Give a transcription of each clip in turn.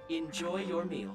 Enjoy your meal.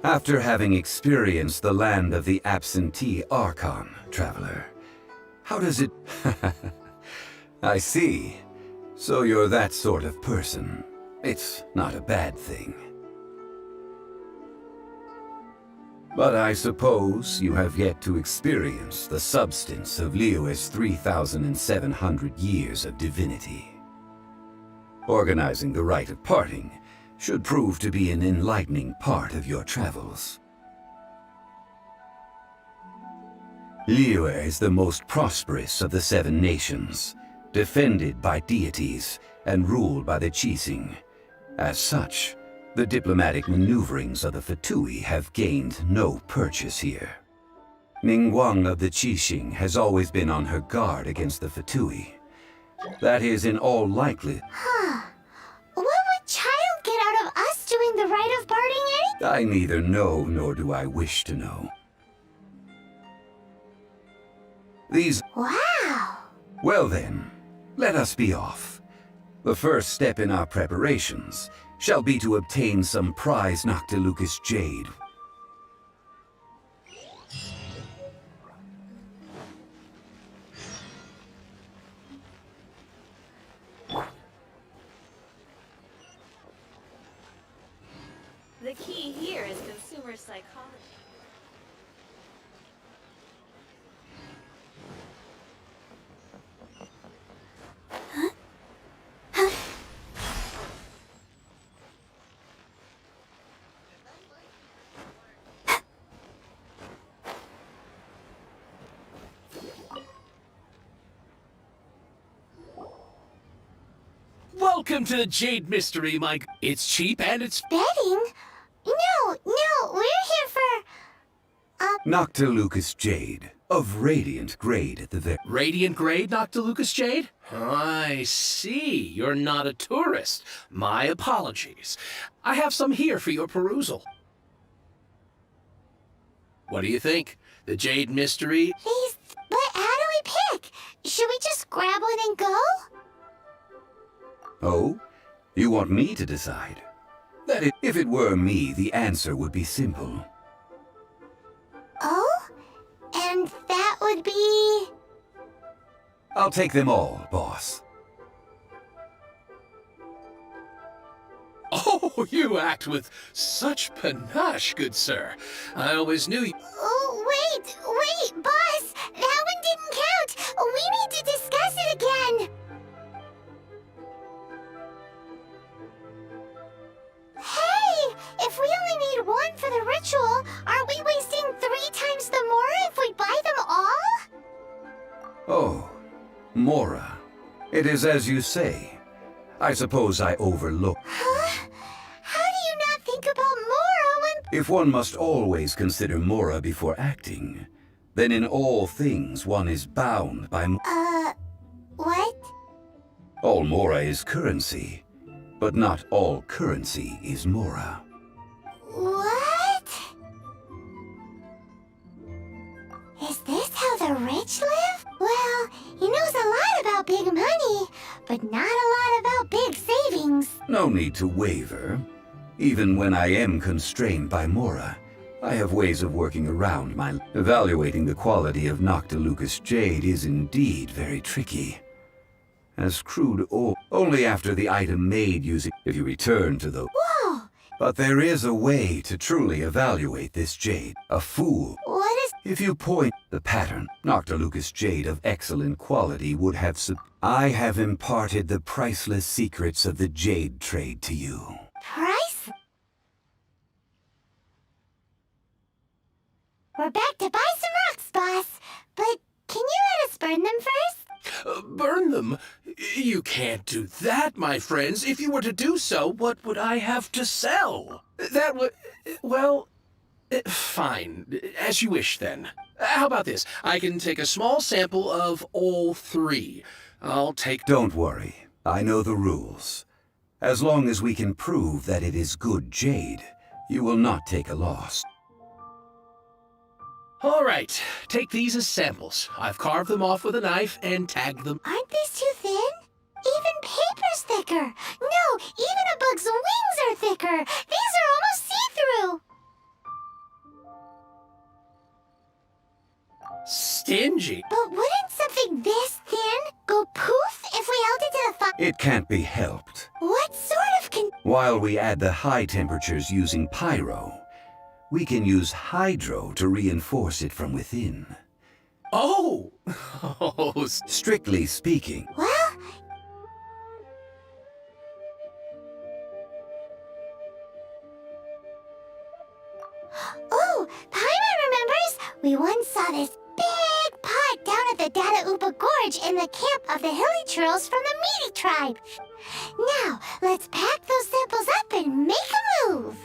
After having experienced the land of the absentee Archon, traveler, how does it... I see. So you're that sort of person. It's not a bad thing. But I suppose you have yet to experience the substance of Liyue's 3,700 years of divinity. Organizing the rite of parting should prove to be an enlightening part of your travels. Liyue is the most prosperous of the 7 nations, defended by deities and ruled by the Qixing. As such, the diplomatic maneuverings of the Fatui have gained no purchase here. Ningguang of the Qixing has always been on her guard against the Fatui. That is in all likelihood. What would Child get out of us doing the rite of parting anyway? I neither know nor do I wish to know. These... Wow! Well then, let us be off. The first step in our preparations shall be to obtain some prized Noctilucous jade. The key here is consumer psychology. Welcome to the Jade Mystery, Mike. It's cheap and it's... Betting? No, we're here for... Noctilucous jade, of radiant grade at the very... Radiant grade, Noctilucous Jade? I see. You're not a tourist. My apologies. I have some here for your perusal. What do you think? The Jade Mystery? But how do we pick? Should we just grab one and go? Oh? You want me to decide? If it were me, the answer would be simple. Oh? And that would be... I'll take them all, boss. Oh, you act with such panache, good sir. I always knew you... Oh, wait, boss! That one didn't count! We need to discuss it again! Hey! If we only need one for the ritual, aren't we wasting 3 times the Mora if we buy them all? Oh, Mora. It is as you say. I suppose I overlooked. Huh? How do you not think about Mora when... If one must always consider Mora before acting, then in all things one is bound by... What? All Mora is currency, but not all currency is Mora. What? Is this how the rich live? Well, he knows a lot about big money, but not a lot about big savings. No need to waver. Even when I am constrained by Mora, I have ways of working around my... Evaluating the quality of Noctilucous jade is indeed very tricky. As crude ore, only after the item made using... If you return to the... Whoa! But there is a way to truly evaluate this jade. A fool. What is... If you point the pattern, Noctilucous jade of excellent quality would have I have imparted the priceless secrets of the jade trade to you. Price? We're back to buy some rocks, boss. But can you let us burn them first? Burn them? You can't do that, my friends. If you were to do so, what would I have to sell? That would... well... fine. As you wish, then. How about this? I can take a small sample of all three. I'll take... Don't worry. I know the rules. As long as we can prove that it is good jade, you will not take a loss. All right. Take these as samples. I've carved them off with a knife and tagged them. Aren't these too thin? Even paper's thicker. No, even a bug's wings are thicker. These are almost see-through. Stingy. But wouldn't something this thin go poof if we held it to the fire? It can't be helped. What sort of While we add the high temperatures using pyro, we can use hydro to reinforce it from within. Oh! Strictly speaking, Well... Oh, Paimon remembers! We once saw this big pot down at the Dada Upa Gorge in the camp of the Hilly Churls from the Meaty tribe. Now, let's pack those samples up and make a move!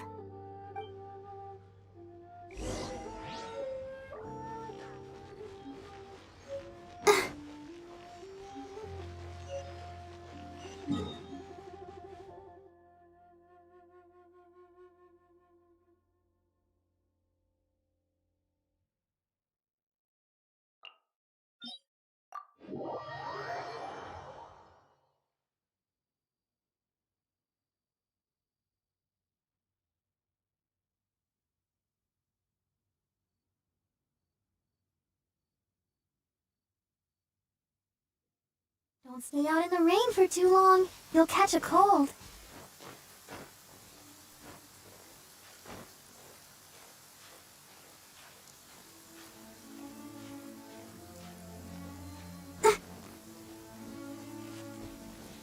Don't stay out in the rain for too long. You'll catch a cold.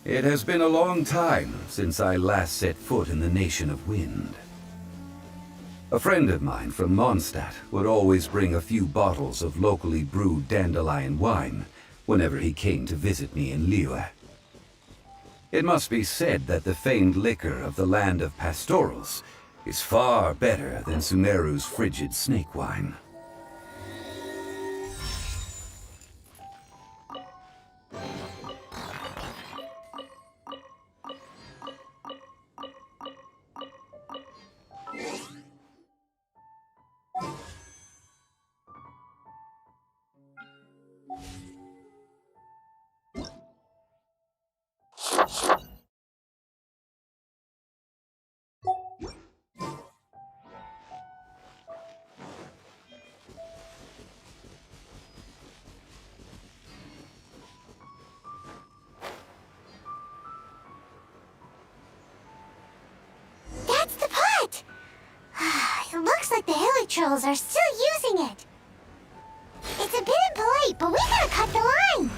it has been a long time since I last set foot in the Nation of Wind. A friend of mine from Mondstadt would always bring a few bottles of locally brewed dandelion wine whenever he came to visit me in Liyue. It must be said that the famed liquor of the land of pastorals is far better than Sumeru's frigid snake wine. That's the pot! It looks like the Hilly Trolls are still using it. It's a bit impolite, but we gotta cut the line.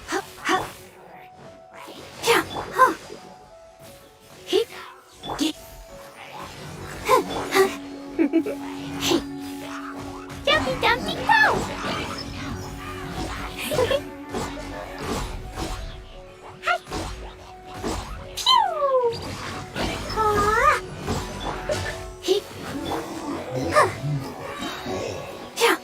Hup, hup. Yeah, huh. Heep, geep. Huh, huh. Hey. Dumpty Dumpty Go! Hi. Pew! Aw. Heep. Huh. Yeah.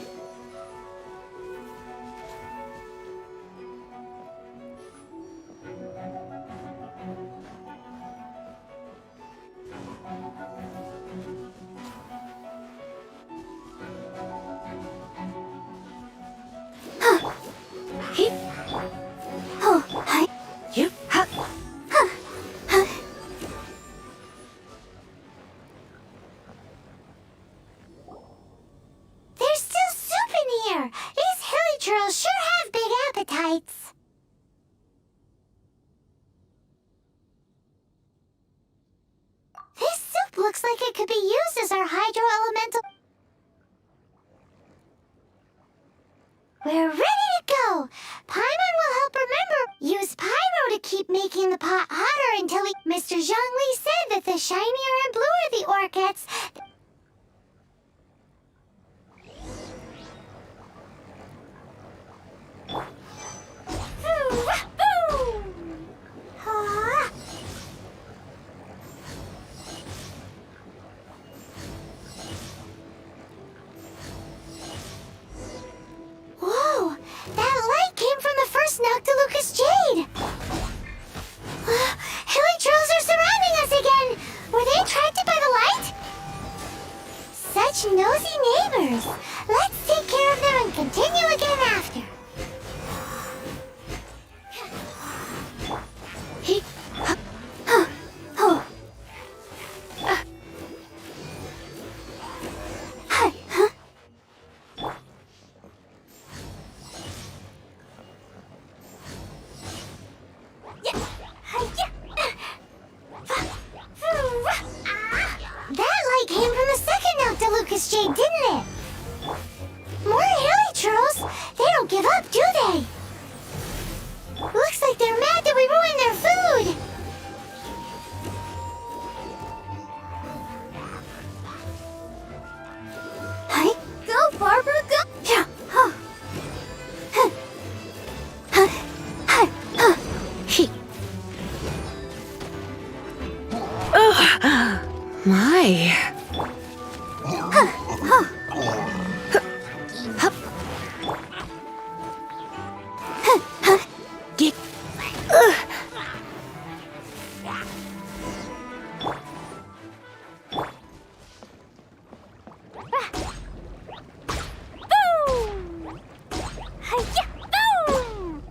Huh. Heep. Oh, hi. Yep. Huh. Huh. Huh. There's still soup in here. These Hilly Churls sure have big appetites. This soup looks like it could be used as our our hydro elemental. We're ready to go! Paimon will help remember. Use Pyro to keep making the pot hotter until we... Mr. Zhongli said that the shinier and bluer the ore gets... Whoa! That light came from the first Noctilucous Jade! Hilichurls are surrounding us again! Were they attracted by the light? Such nosy neighbors! Let's take care of them and continue again after. That light came from the second Noctilucous Jade, didn't it? More Hilichurls? They don't give up, do they? Looks like they're mad that we ruined their food! Hi. Go, Barbara, go! Yeah. Huh. Huh. Huh. Huh. Huh. He. My. Get. Boom! Hi-ya! Boom!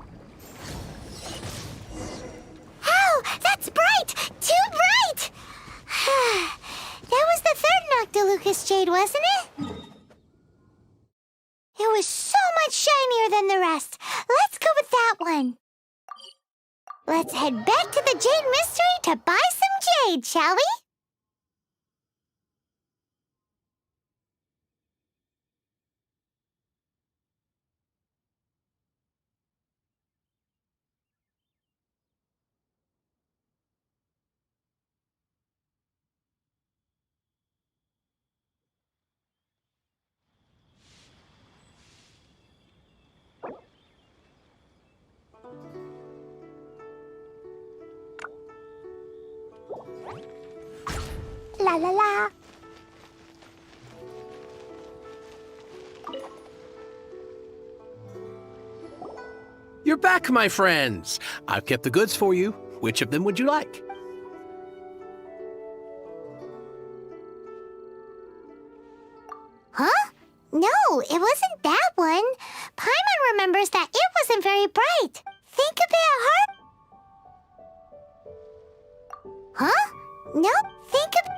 Ow! That's bright! Too bright! That was the third Noctilucous Jade, wasn't it? It was so much shinier than the rest. Let's go with that one. Let's head back to the Jade Mystery to buy some jade, shall we? La la la. You're back, my friends. I've kept the goods for you. Which of them would you like? Huh? No, it wasn't that one. Paimon remembers that it wasn't very bright. Think about her. Huh? Nope. Think of...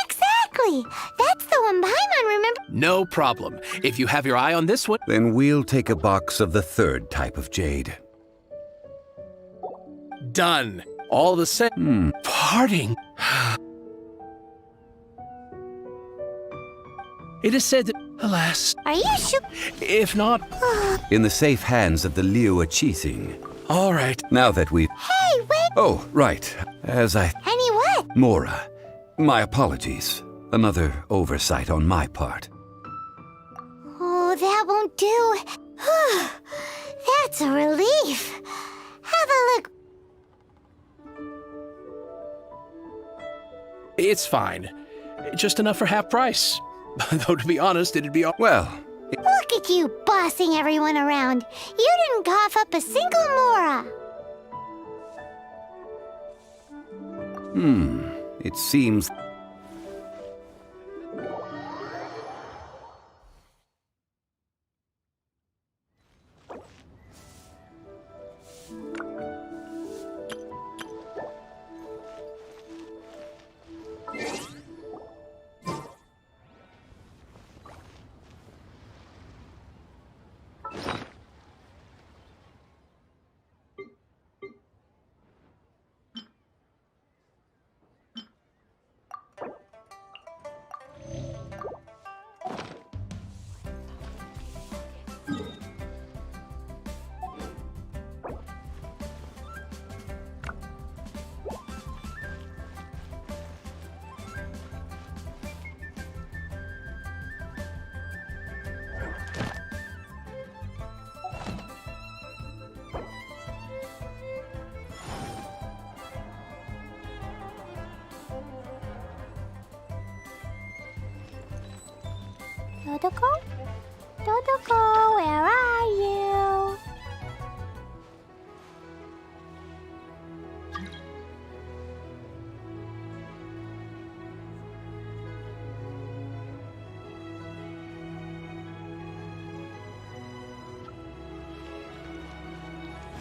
Exactly. That's the one Paimon remembers. No problem. If you have your eye on this one... Then we'll take a box of the third type of jade. Done. All the same... Parting. It is said that, alas, Are you sure? if not... In the safe hands of the Liu Qixing. All right. Now that we've... Hey, wait. Oh, right. As I... Any what? Mora. My apologies. Another oversight on my part. Oh, that won't do. That's a relief. Have a look. It's fine. Just enough for half price. Though, to be honest, it'd be all... Well, Look at you bossing everyone around. You didn't cough up a single Mora. it seems... Dodoco? Dodoco, where are you?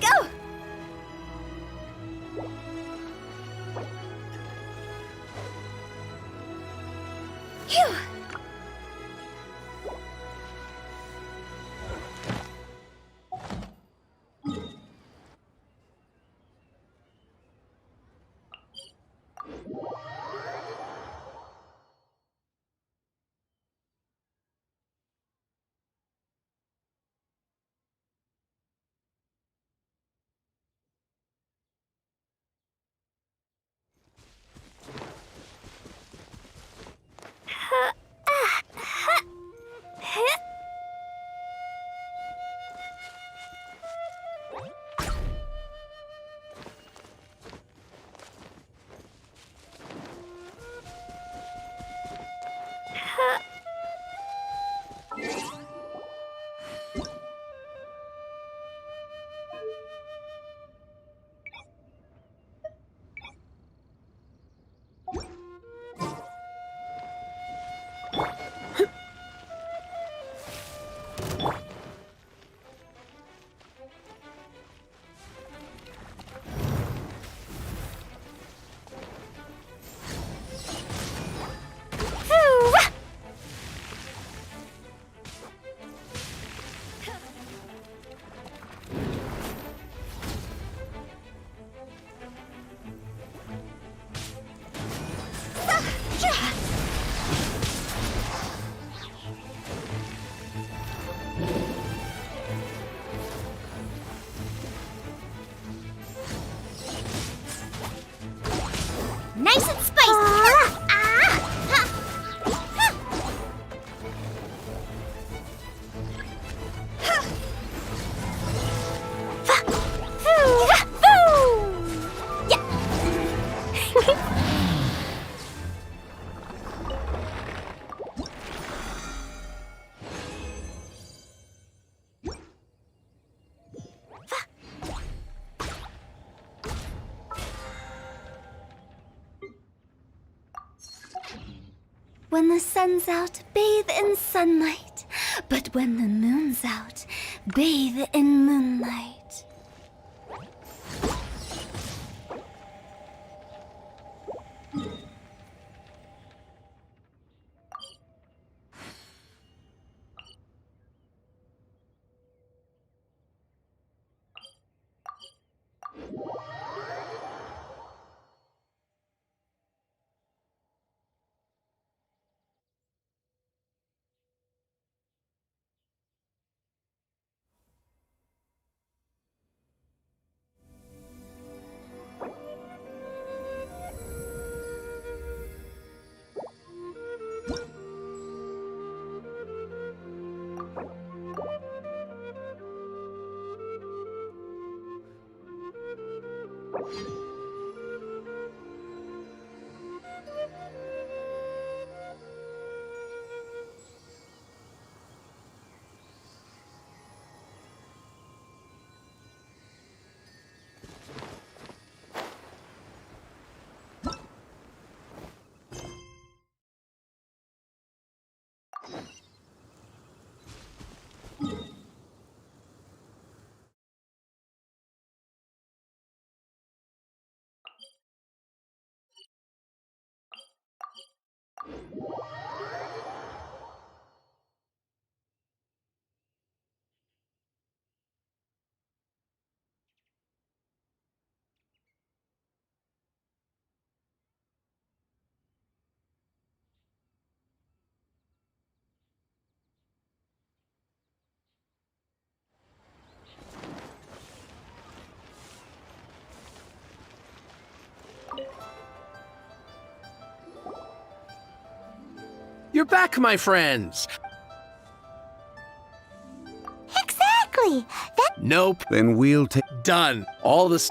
Go! Phew! Nice and spicy! When the sun's out, bathe in sunlight. But when the moon's out, bathe in moonlight. You're back, my friends. Exactly! That Nope. Then we'll take... Done. All this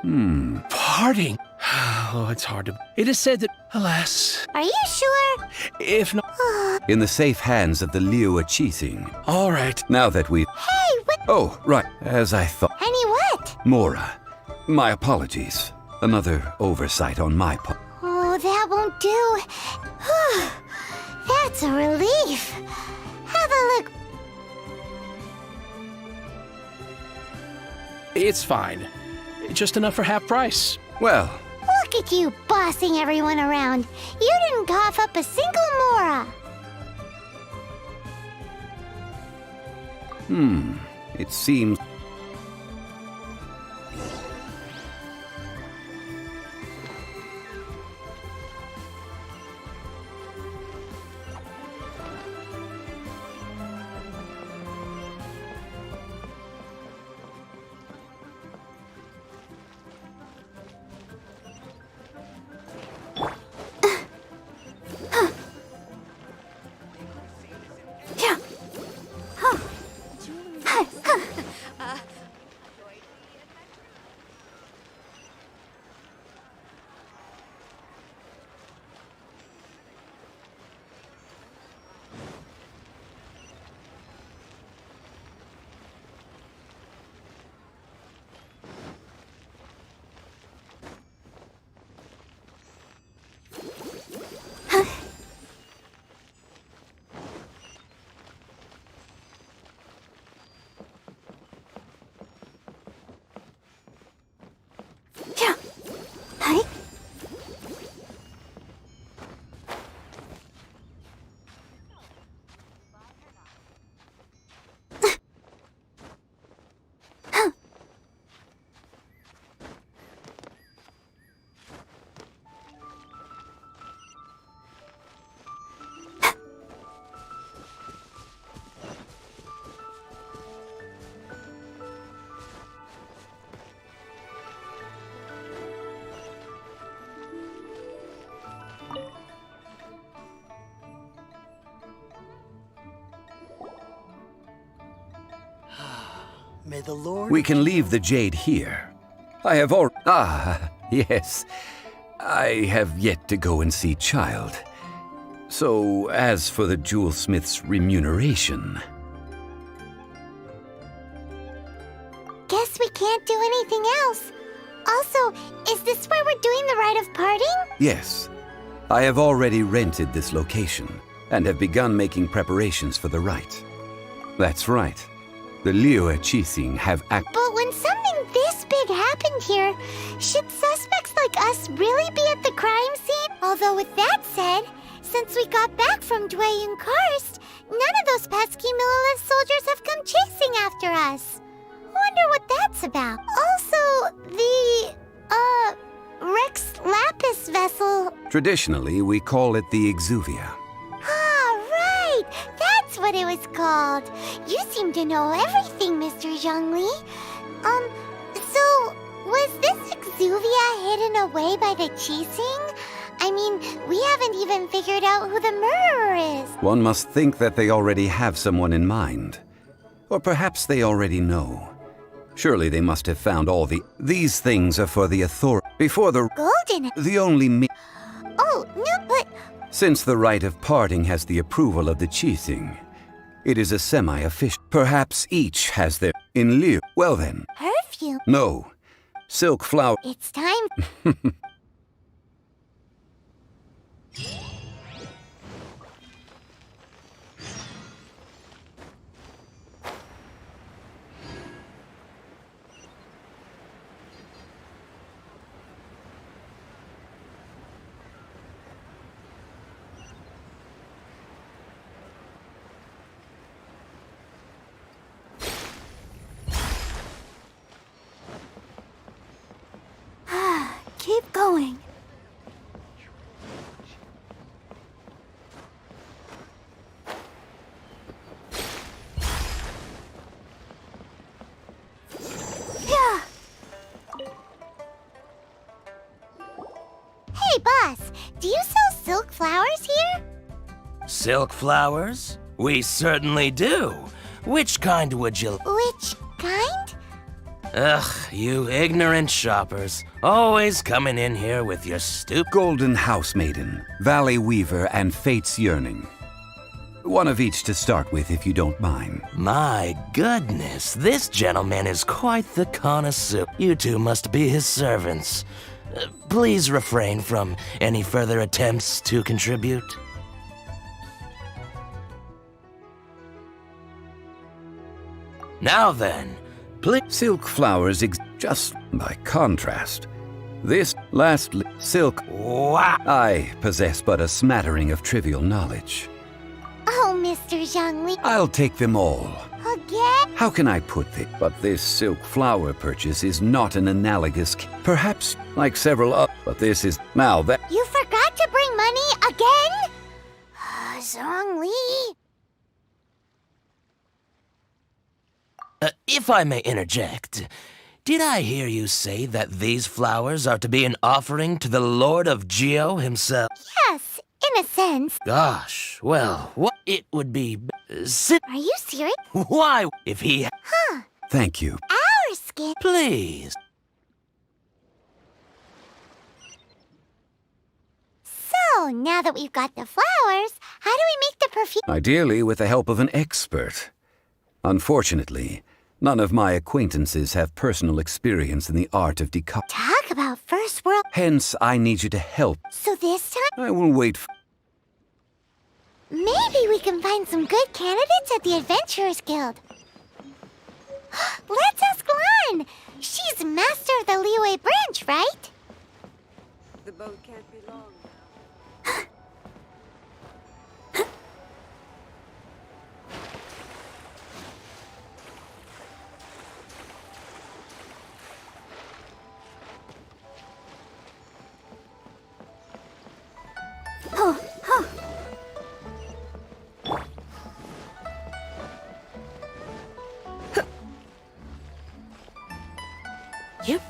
parting. Oh, it's hard to... It is said that, alas, Are you sure? if not... In the safe hands of the Liyue Qixing. All right. Now that we've... Hey, what? Oh, right. As I thought. Honey, what? Mora, my apologies. Another oversight on my part. Oh, that won't do. That's a relief. Have a look. It's fine. Just enough for half price. Well, Look at you bossing everyone around. You didn't cough up a single Mora. it seems... May the Lord... We can leave the jade here. I have already... Ah, yes. I have yet to go and see Child. So, as for the jewelsmith's remuneration... Guess we can't do anything else. Also, is this where we're doing the rite of parting? Yes. I have already rented this location, and have begun making preparations for the rite. That's right. The Liyue Qixing have But when something this big happened here, should suspects like us really be at the crime scene? Although with that said, since we got back from Dwayne Karst, none of those pesky Millilith soldiers have come chasing after us. Wonder what that's about. Also, the, Rex Lapis vessel. Traditionally, we call it the Exuvia. Ah, right! That's what it was called. You seem to know everything, Mr. Zhongli. So, was this Exuvia hidden away by the Qixing? I mean, we haven't even figured out who the murderer is. One must think that they already have someone in mind. Or perhaps they already know. Surely they must have found all the... These things are for the authority. Before the... Golden... The only me... Oh, no, but... Since the rite of parting has the approval of the Qixing, it is a semi-official. Perhaps each has their... In lieu. Well then. Perfume. No. Silk flower... It's time... Keep going. Yeah. Hey, boss. Do you sell silk flowers here? Silk flowers? We certainly do. Which kind would you... Which kind? Ugh, you ignorant shoppers. Always coming in here with your stupid... Golden House Maiden, Valley Weaver, and Fate's Yearning. One of each to start with, if you don't mind. My goodness, this gentleman is quite the connoisseur. You two must be his servants. Please refrain from any further attempts to contribute. Now then, please... Silk flowers just by contrast. This lastly, silk... Wow! I possess but a smattering of trivial knowledge. Oh, Mr. Zhongli. I'll take them all. Again? How can I put this? But this silk flower purchase is not an analogous... Perhaps like several others, but this is... Now that... You forgot to bring money again? Zhongli. If I may interject, did I hear you say that these flowers are to be an offering to the Lord of Geo himself? Yes, in a sense. Gosh, well, what it would be... Are you serious? Why, if he... Thank you. Our skin. Please. So, now that we've got the flowers, how do we make the perfume? Ideally with the help of an expert. Unfortunately, none of my acquaintances have personal experience in the art of decoction. Talk about first world. Hence, I need you to help. So this time, I will wait maybe we can find some good candidates at the Adventurers Guild. Let's ask Lan. She's master of the Liyue branch, right? The boat can't be long now. Yep.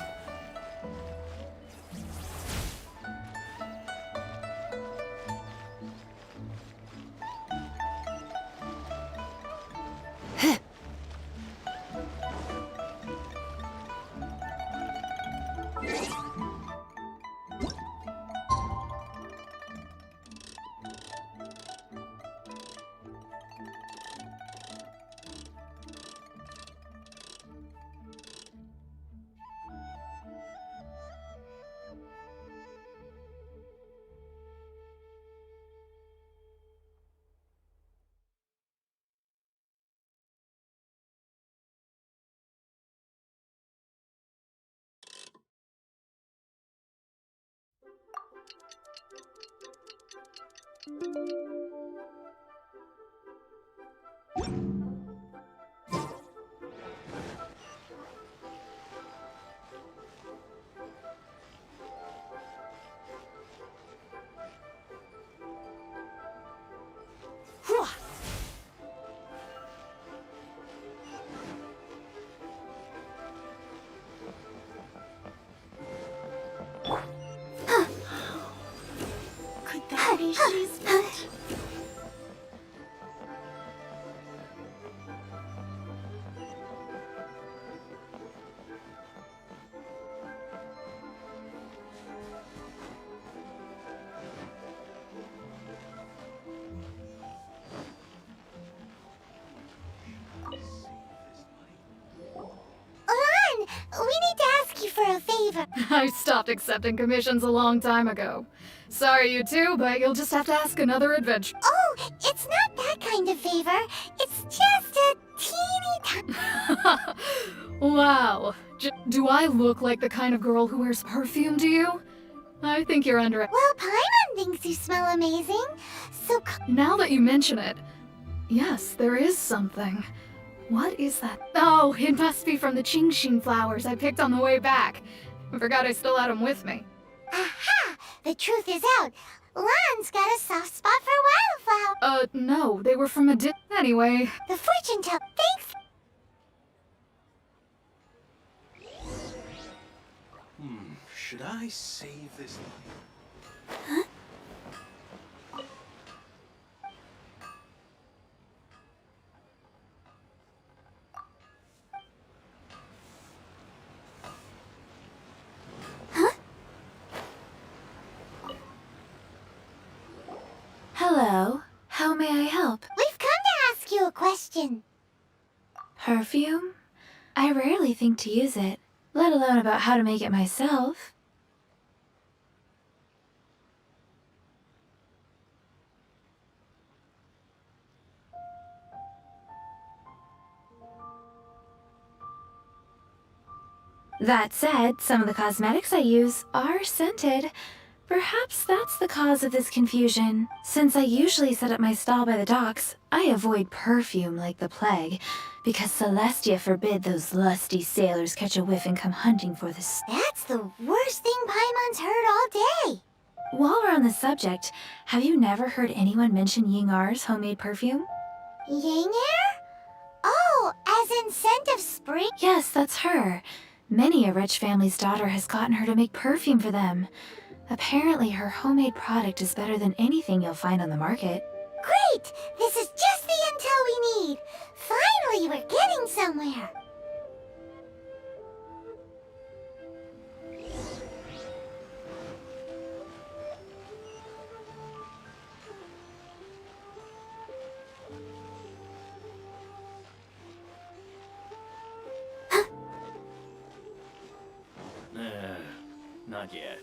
Could that be she's meant? Lan, we need to ask you for a favor. I stopped accepting commissions a long time ago. Sorry, you two, but you'll just have to ask another adventure. Oh, it's not that kind of favor. It's just a teeny tiny... Wow. Do I look like the kind of girl who wears perfume to you? I think you're under... Well, Paimon thinks you smell amazing. So, Now that you mention it, yes, there is something. What is that? Oh, it must be from the Qingxin flowers I picked on the way back. I forgot I still had them with me. aha! The truth is out. Lan's got a soft spot for wildflower. No, they were from a Anyway, The fortune teller. Thanks. Should I save this life? Hello. How may I help? We've come to ask you a question. Perfume? I rarely think to use it, let alone about how to make it myself. That said, some of the cosmetics I use are scented. Perhaps that's the cause of this confusion. Since I usually set up my stall by the docks, I avoid perfume like the plague, because Celestia forbid those lusty sailors catch a whiff and come hunting for the That's the worst thing Paimon's heard all day. While we're on the subject, have you never heard anyone mention Yingar's homemade perfume? Yanger? Oh, as in scent of spring? Yes, that's her. Many a rich family's daughter has gotten her to make perfume for them. Apparently, her homemade product is better than anything you'll find on the market. Great! This is just the intel we need. Finally, we're getting somewhere. Not yet.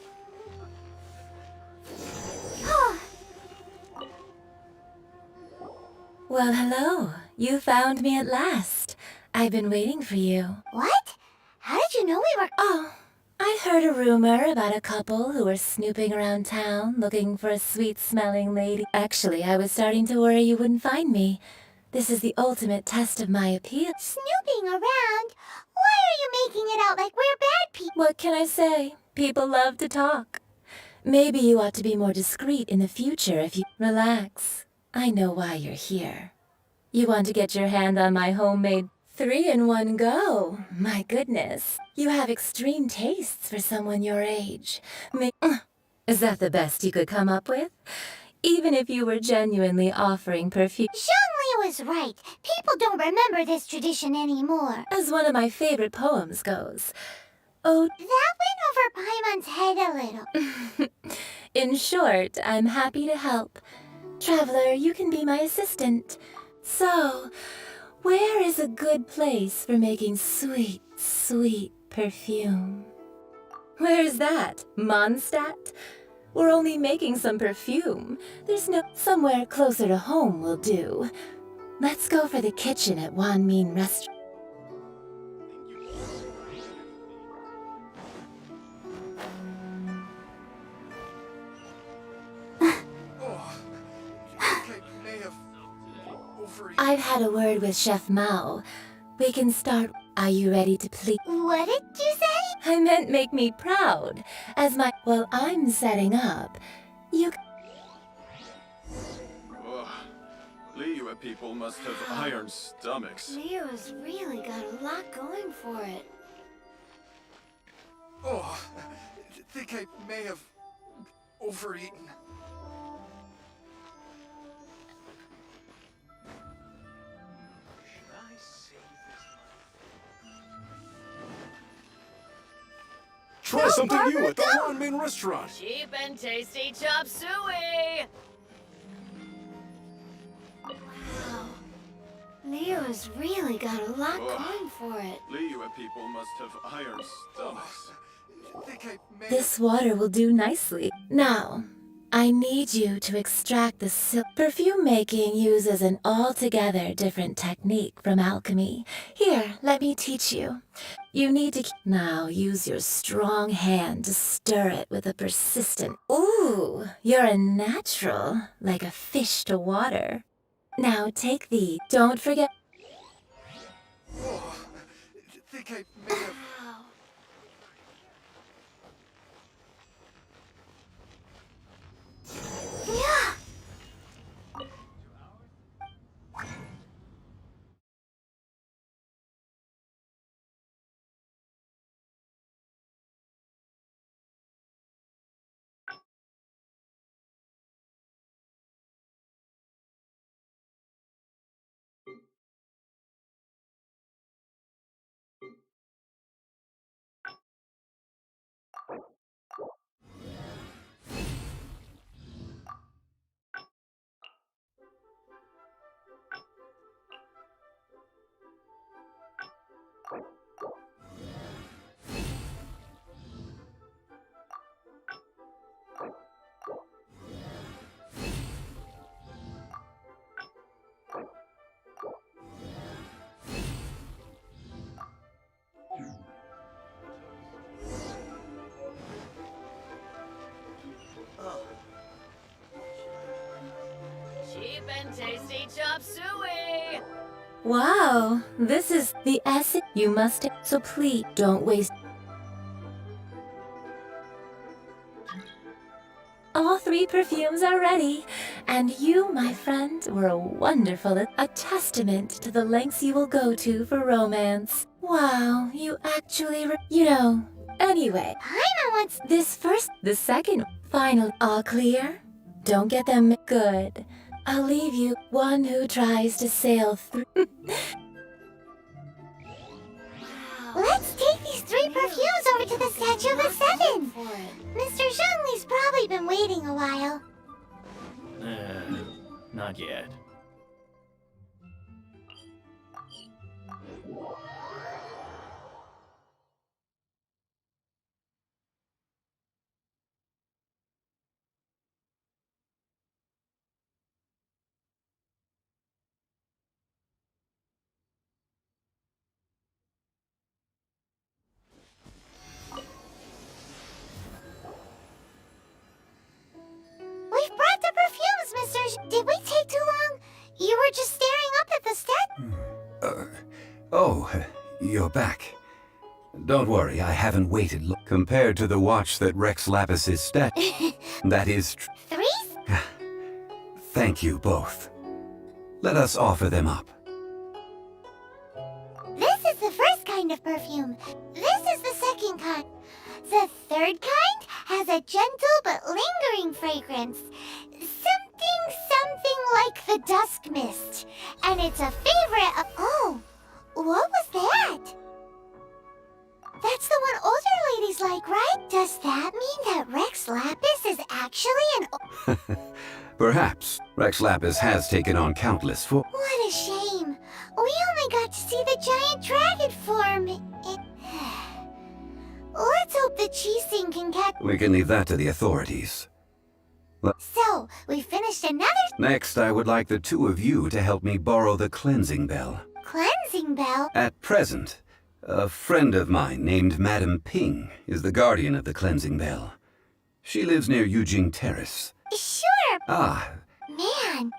Well, hello. You found me at last. I've been waiting for you. What? How did you know we were... Oh, I heard a rumor about a couple who were snooping around town looking for a sweet-smelling lady. Actually, I was starting to worry you wouldn't find me. This is the ultimate test of my appeal. Snooping around? Why are you making it out like we're bad people? What can I say? People love to talk. Maybe you ought to be more discreet in the future if you... Relax. I know why you're here. You want to get your hand on my homemade 3-in-1 go. My goodness. You have extreme tastes for someone your age. Is that the best you could come up with? Even if you were genuinely offering perfume... Zhongli was right. People don't remember this tradition anymore. As one of my favorite poems goes, oh... That went over Paimon's head a little. In short, I'm happy to help. Traveler, you can be my assistant. So, where is a good place for making sweet, sweet perfume? Where is that? Mondstadt? We're only making some perfume. There's no... Somewhere closer to home will do. Let's go for the kitchen at Wan Min Restaurant. I've had a word with Chef Mao. We can start. Are you ready to please? What did you say? I meant make me proud. As my... Well, I'm setting up. You... Liyue people must have iron stomachs. Leo's really got a lot going for it. Oh, I think I may have overeaten. Try something new at the Wan Min restaurant. Cheap and tasty chop suey! Wow. Leo's really got a lot going for it. Liyue people must have iron stomachs. I think I may This water will do nicely. Now, I need you to extract the silk. Perfume making uses an altogether different technique from alchemy. Here, let me teach you. You need to... Now, use your strong hand to stir it with a persistent... Ooh, you're a natural, like a fish to water. Now, take the... Don't forget... I think I may have... Yeah. and tasty chop suey! Wow, this is the essence you must. So please don't waste. All 3 perfumes are ready, and you, my friend, were wonderful. A testament to the lengths you will go to for romance. Wow, you actually, Anyway, Paimon wants. this first, the second, final, all clear? Don't get them good. I'll leave you one who tries to sail through. Let's take these 3 perfumes over to the Statue of the Seven. Mr. Zhongli's probably been waiting a while. Not yet. We've brought the perfumes, Did we take too long? You were just staring up at the Oh, you're back. Don't worry, I haven't waited compared to the watch that Rex Lapis's that is 3? Thank you both. Let us offer them up. This is the first kind of perfume. This is the second kind. The third kind has a gentle but lingering fragrance. Something like the dusk mist. And it's a favorite of... Oh, what was that? That's the one older ladies like, right? Does that mean that Rex Lapis is actually an... Perhaps. Rex Lapis has taken on countless What a shame. We only got to see the giant dragon form. Let's hope the Qixing can catch... We can leave that to the authorities. So, we finished another... Next, I would like the 2 of you to help me borrow the cleansing bell. Cleansing bell? At present, a friend of mine named Madame Ping is the guardian of the cleansing bell. She lives near Yujing Terrace. Sure. Ah. Man.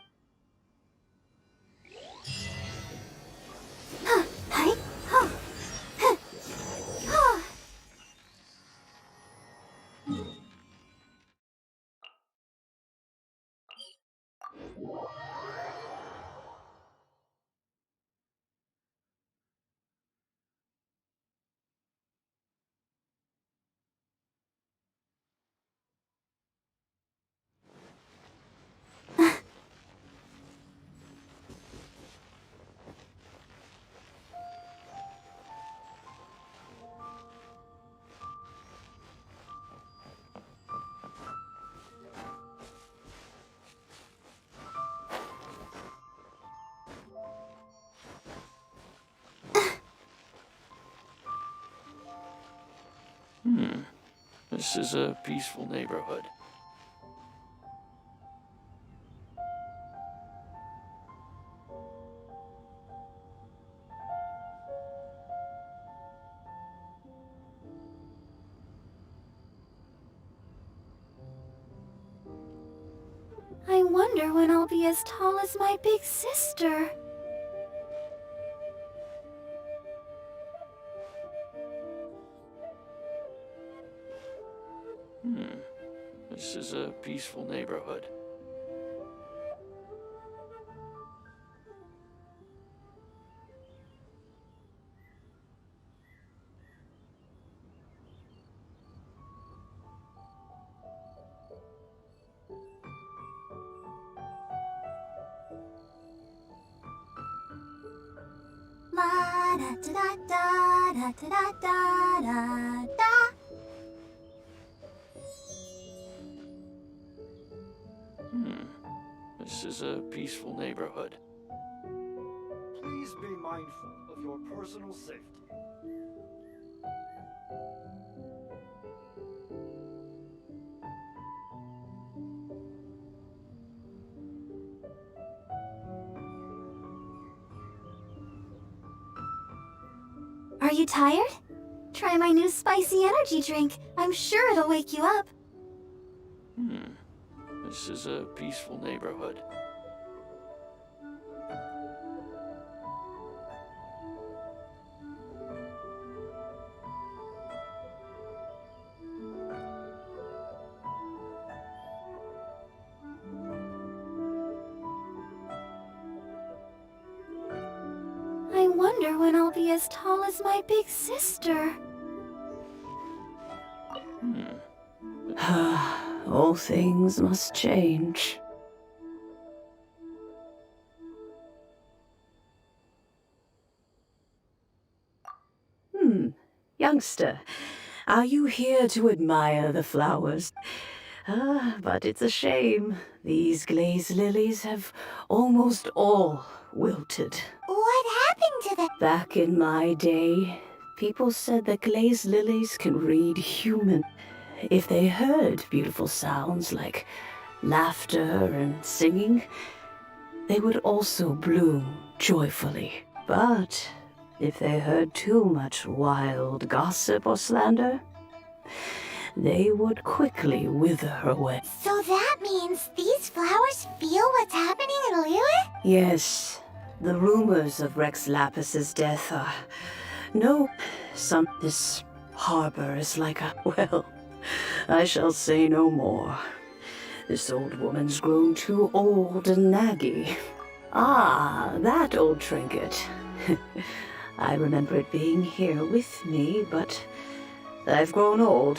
This is a peaceful neighborhood. I wonder when I'll be as tall as my big sister. This is a peaceful neighborhood. La da da da da da da da da. This is a peaceful neighborhood. Please be mindful of your personal safety. Are you tired? Try my new spicy energy drink. I'm sure it'll wake you up. This is a peaceful neighborhood. wonder when I'll be as tall as my big sister. All things must change. Youngster, are you here to admire the flowers? But it's a shame. These glazed lilies have almost all wilted. What happened to them? Back in my day, people said that glazed lilies can read human. If they heard beautiful sounds like laughter and singing, they would also bloom joyfully. But if they heard too much wild gossip or slander, they would quickly wither away. So that means these flowers feel what's happening in Liyue? Yes, the rumors of Rex Lapis's death are... This harbor is like a... Well, I shall say no more. This old woman's grown too old and naggy. Ah, that old trinket. I remember it being here with me, but I've grown old.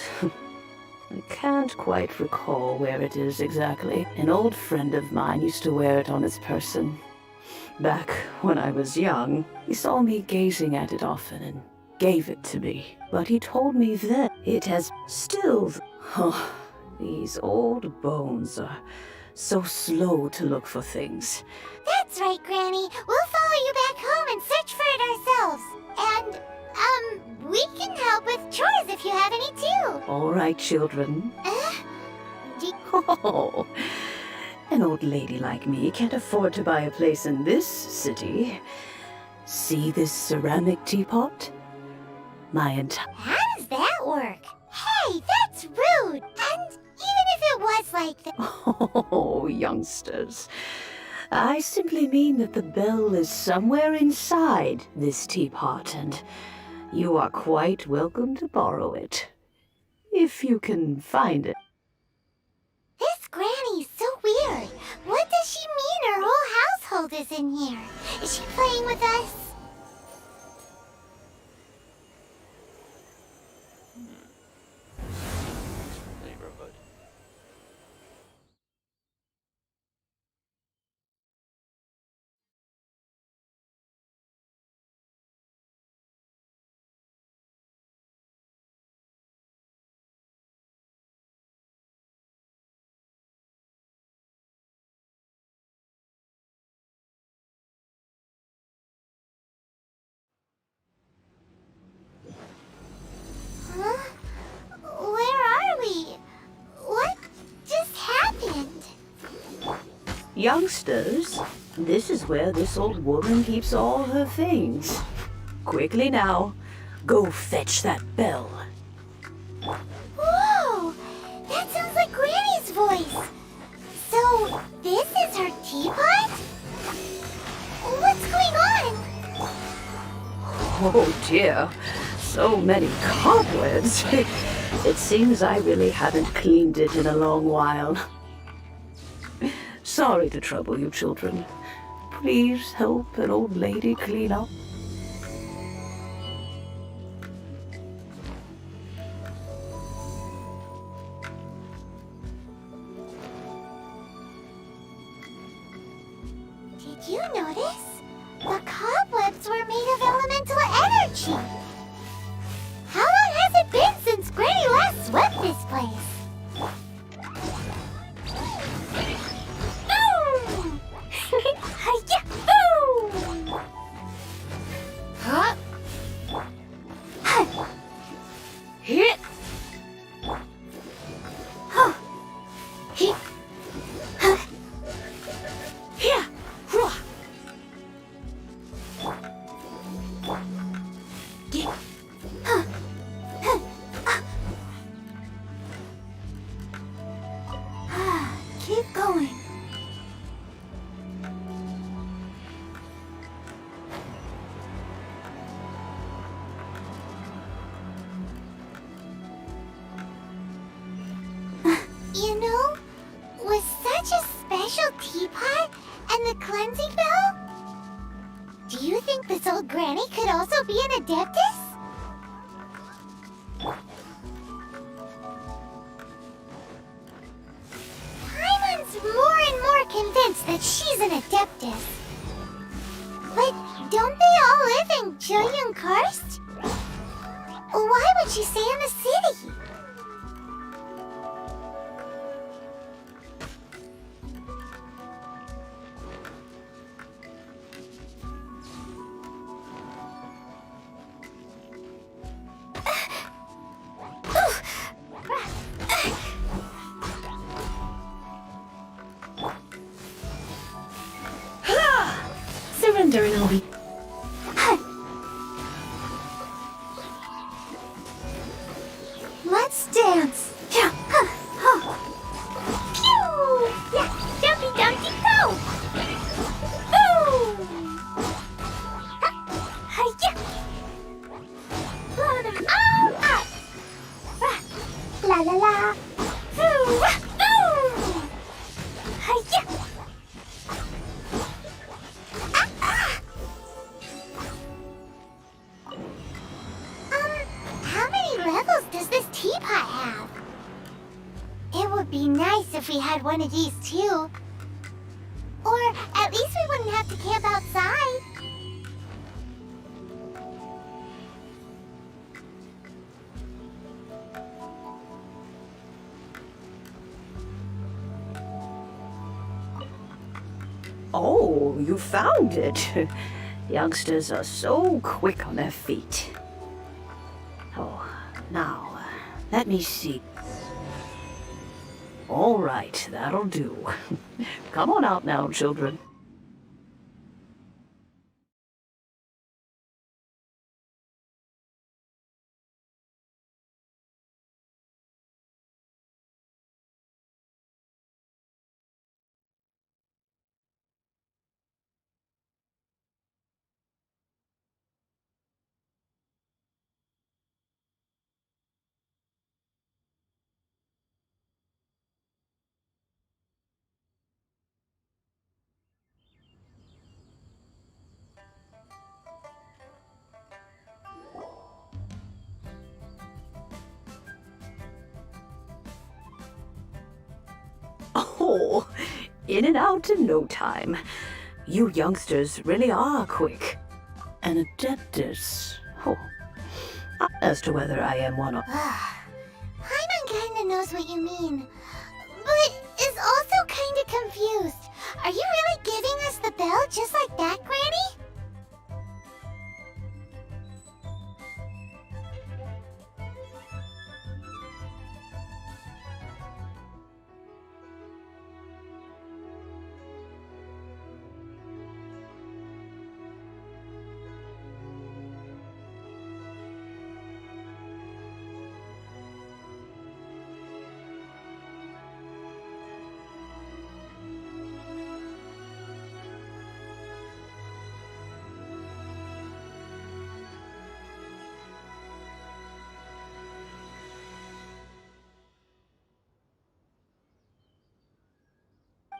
I can't quite recall where it is exactly. An old friend of mine used to wear it on his person. Back when I was young, he saw me gazing at it often and gave it to me. But he told me that it has still... Oh, these old bones are so slow to look for things. That's right, Granny. We'll follow you back home and search for it ourselves. And, we can help with chores if you have any too. All right, children. Oh, an old lady like me can't afford to buy a place in this city. See this ceramic teapot? My entire... How does that work? Hey, that's rude. And even if it was like that... Oh, youngsters. I simply mean that the bell is somewhere inside this teapot, and you are quite welcome to borrow it, if you can find it. This Granny's so weird. What does she mean her whole household is in here? Is she playing with us? Neighborhood. Huh? Where are we? What just happened? Youngsters, this is where this old woman keeps all her things. Quickly now, go fetch that bell. Whoa! That sounds like Granny's voice. So, this is her teapot? What's going on? Oh dear, so many cobwebs. It seems I really haven't cleaned it in a long while. Sorry to trouble you, children. Please help an old lady clean up. Did you notice? The cobwebs were made of elemental energy. How long has it been since Granny last swept this place? Boom! Yahoo! Huh? Hit! Huh? Hit! Huh? Here! Ruah! Get! Huh? Huh? Keep going. You know, with such a special teapot and the cleansing bell, do you you think this old granny could also be an Adeptus? Paimon's more and more convinced that she's an Adeptus. But don't they all live in Julian Karst? Why would she stay in the city? Surrender and I'll be... Let's dance. Yeah. Pew! Yeah, jumpy dumpty go! Ooh! Hi-ya! Blow them all up! La la la! Ooh! Ooh! Hi-ya! How many levels does this teapot have? It would be nice if we had one of these too. Or at least we wouldn't have to camp outside. Oh, you found it. Youngsters are so quick on their feet. Oh, now, let me see. All right, that'll do. Come on out now, children. Oh, in and out in no time. You youngsters really are quick. An Adeptus. Oh. As to whether I am one of... Paimon kinda knows what you mean, but is also kinda confused. Are you really giving us the bell just like that, Granny?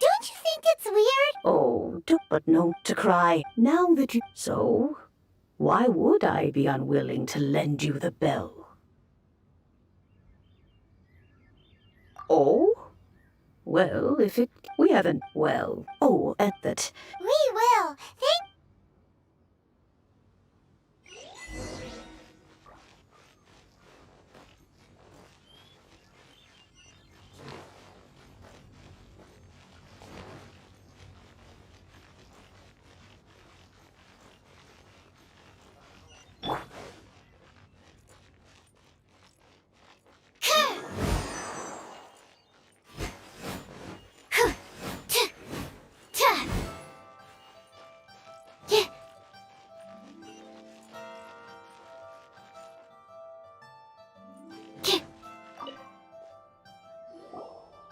Don't you think it's weird? Oh, but no to cry. Now that you... So, why would I be unwilling to lend you the bell? Oh? Well, if it... We haven't... Well... Oh, at that... We will. Thank...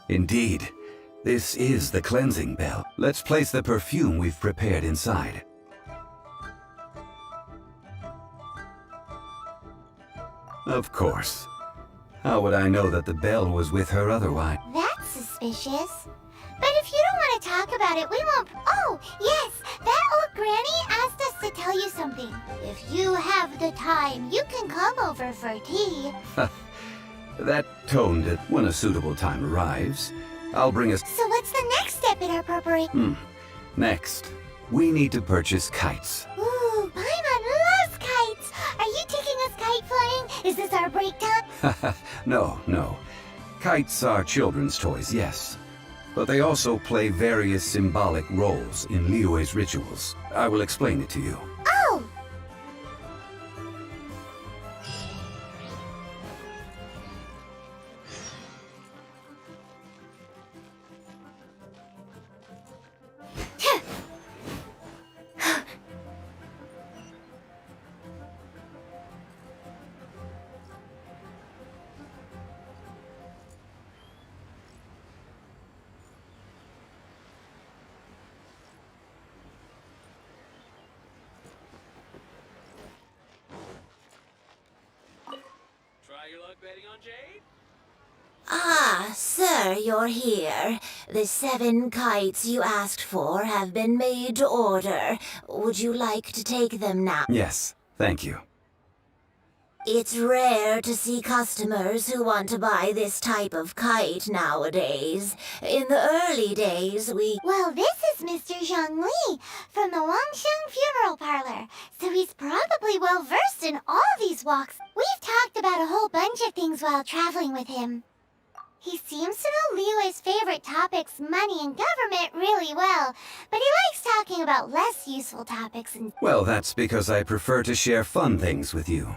Indeed, this is the cleansing bell. Let's place the perfume we've prepared inside. Of course. How would I know that the bell was with her otherwise? That's suspicious. But if you don't want to talk about it, we won't... Oh, yes! That old granny asked us to tell you something. If you have the time, you can come over for tea. That toned it when a suitable time arrives. I'll bring us. So what's the next step in our preparation? Next, we need to purchase kites. Ooh, Paimon loves kites! Are you taking us kite flying? Is this our break time? No. Kites are children's toys, yes. But they also play various symbolic roles in Liyue's rituals. I will explain it to you. Oh! Try your luck betting on Jade? Ah, sir, you're here. The 7 kites you asked for have been made to order. Would you like to take them now? Yes, thank you. It's rare to see customers who want to buy this type of kite nowadays. In the early days, Well, this is Mr. Zhang Li from the Wangsheng Funeral Parlor, so he's probably well-versed in all these walks. We've talked about a whole bunch of things while traveling with him. He seems to know Liyue's favorite topics, money and government, really well, but he likes talking about less useful topics and... Well, that's because I prefer to share fun things with you.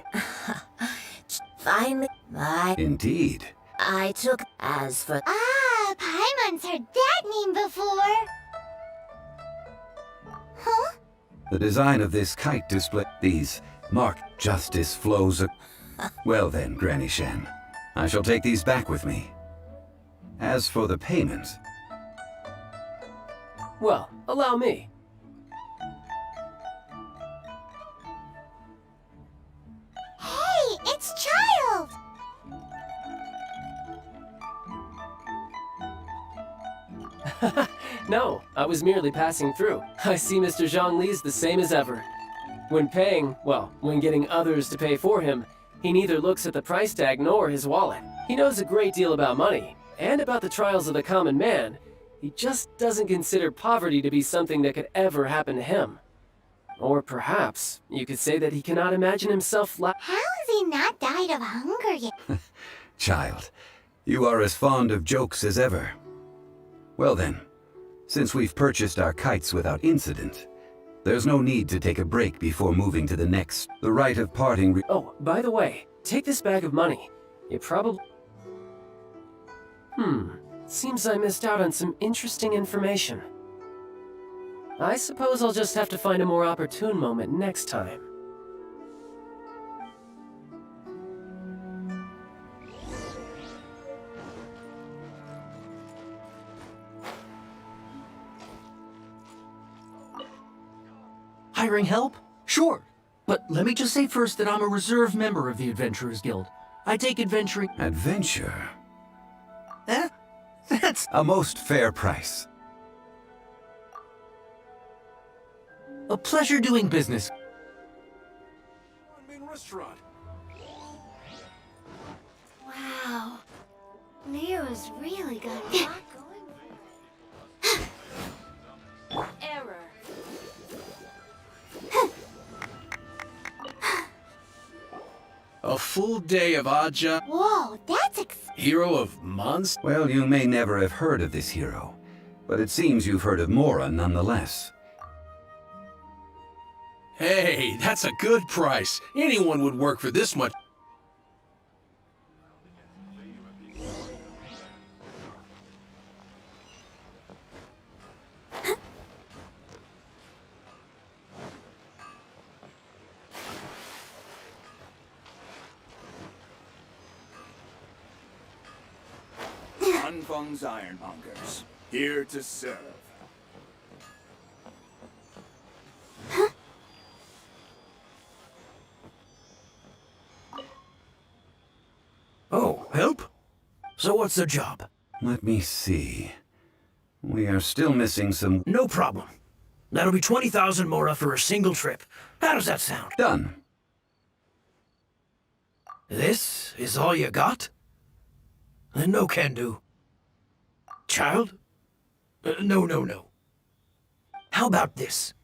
finally, Indeed. I took as for... Ah, Paimon's heard that name before. Huh? The design of this kite display, these marked justice flows. Well then, Granny Shen, I shall take these back with me. As for the payment... Well, allow me. Hey, it's Child! No, I was merely passing through. I see Mr. Zhang Li's the same as ever. When paying, well, when getting others to pay for him, he neither looks at the price tag nor his wallet. He knows a great deal about money, and about the trials of the common man. He just doesn't consider poverty to be something that could ever happen to him. Or perhaps you could say that he cannot imagine himself How has he not died of hunger yet? Child, you are as fond of jokes as ever. Well then, since we've purchased our kites without incident, there's no need to take a break before moving to the next. The rite of parting Oh, by the way, take this bag of money. It probably... Seems I missed out on some interesting information. I suppose I'll just have to find a more opportune moment next time. Hiring help? Sure. But let me just say first that I'm a reserve member of the Adventurers Guild. I take adventuring... Adventure? Eh? That's... A most fair price. a pleasure doing business. Main restaurant. Wow. Leo has really got a lot going. Error. A full day of Aja, Whoa, that's hero of Mons? Well, you may never have heard of this hero, but it seems you've heard of Mora nonetheless. Hey, that's a good price. Anyone would work for this much. Anfeng's Ironmongers, here to serve. Oh, help? So what's the job? Let me see. We are still missing some... No problem. That'll be 20,000 mora for a single trip. How does that sound? Done. This is all you got? Then no can do. Child? No. How about this?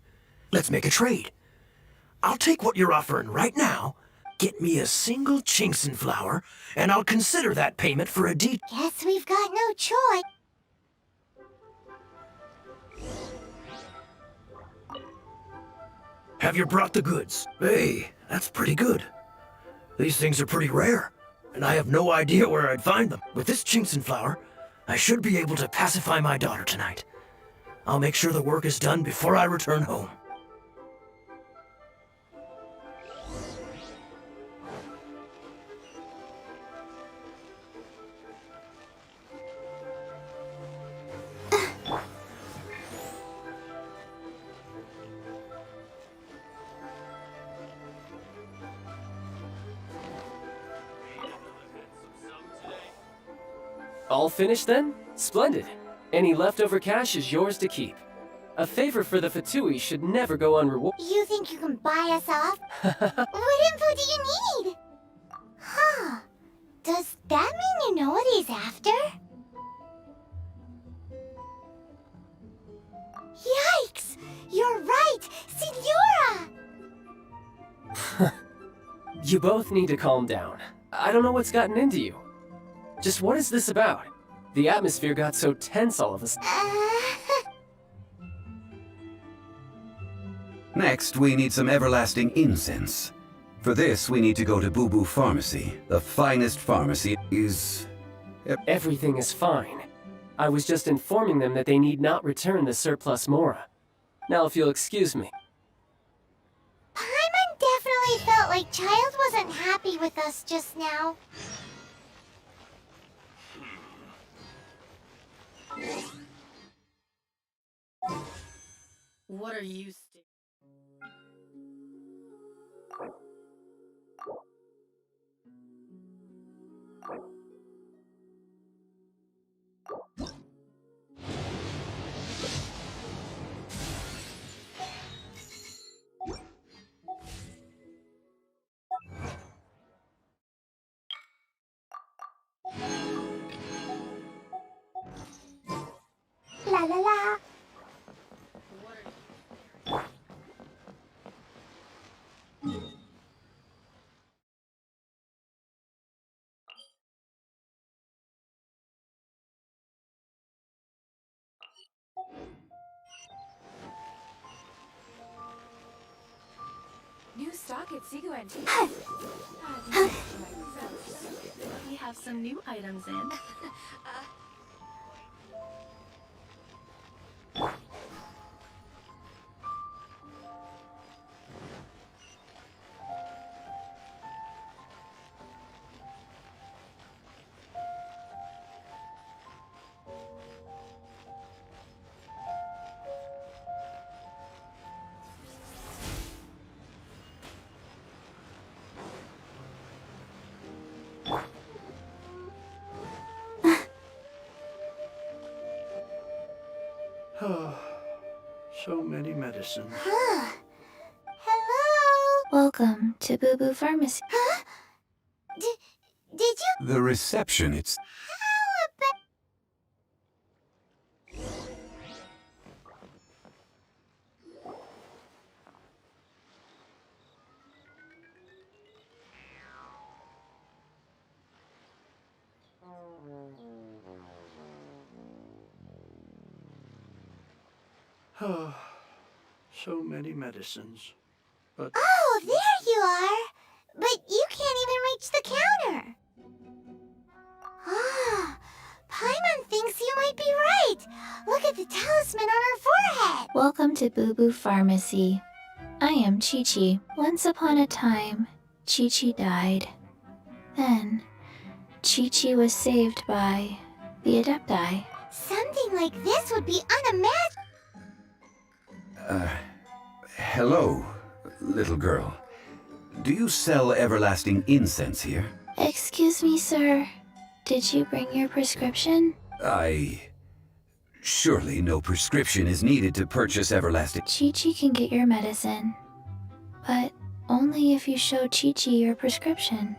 Let's make a trade. I'll take what you're offering right now, get me a single Chinkson flower, and I'll consider that payment for a deed. Guess we've got no choice. Have you brought the goods? Hey, that's pretty good. These things are pretty rare, and I have no idea where I'd find them. With this Chinkson flower, I should be able to pacify my daughter tonight. I'll make sure the work is done before I return home. All finished then? Splendid. Any leftover cash is yours to keep. A favor for the Fatui should never go unrewarded. You think you can buy us off? What info do you need? Huh. Does that mean you know what he's after? Yikes! You're right! Signora! You both need to calm down. I don't know what's gotten into you. Just what is this about? The atmosphere got so tense all of a sudden. Next, we need some everlasting incense. For this, we need to go to Boo Boo Pharmacy. The finest pharmacy is... Everything is fine. I was just informing them that they need not return the surplus mora. Now, if you'll excuse me. Paimon definitely felt like Child wasn't happy with us just now. What are you La la la. New stock at Sigu Antique. We have some new items in. So many medicines. Huh. Hello? Welcome to Boo Boo Pharmacy. Huh? Did you? The reception, it's... So many medicines. But... Oh, there you are! But you can't even reach the counter! Ah, Paimon thinks you might be right! Look at the talisman on her forehead! Welcome to Boo Boo Pharmacy. I am Chi-Chi. Once upon a time, Chi-Chi died. Then, Chi-Chi was saved by the Adepti. Something like this would be unimaginable! Hello, little girl. Do you sell everlasting incense here? Excuse me, sir. Did you bring your prescription? Surely no prescription is needed to purchase everlasting. Chi-Chi can get your medicine, but only if you show Chi-Chi your prescription.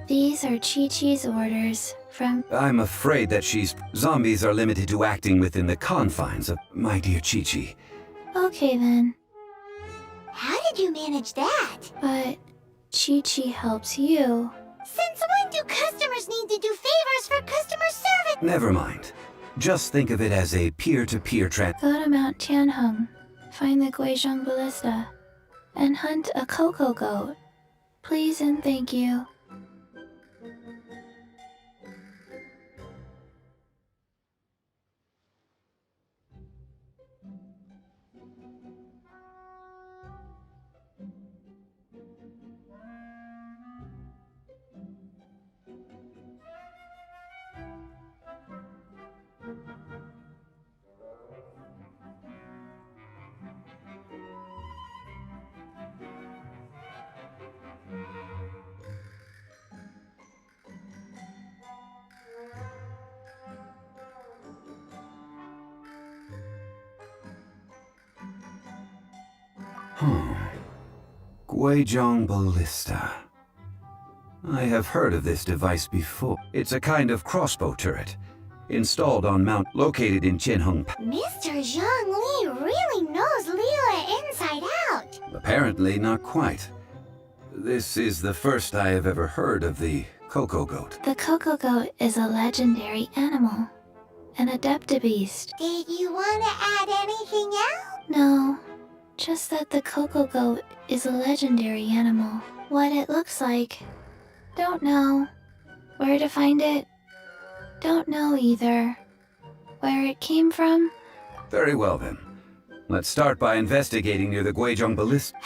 These are Chi-Chi's orders from... I'm afraid that zombies are limited to acting within the confines of my dear Chi-Chi. Okay then. How did you manage that? But Chi-Chi helps you. Since when do customers need to do favors for customer service? Never mind. Just think of it as a peer-to-peer Go to Mount Tianheng, find the Guizhong Ballista, and hunt a cocoa goat. Please and thank you. Guizhong Ballista. I have heard of this device before. It's a kind of crossbow turret, installed on mount located in Tianheng. Mr. Zhang Li really knows Liyue inside out. Apparently not quite. This is the first I have ever heard of the cocoa goat. The cocoa goat is a legendary animal, an adeptabeast. Did you want to add anything else? No, just that the cocoa goat is a legendary animal. What it looks like, don't know. Where to find it, don't know either. Where it came from? Very well then. Let's start by investigating near the Guizhong Ballista.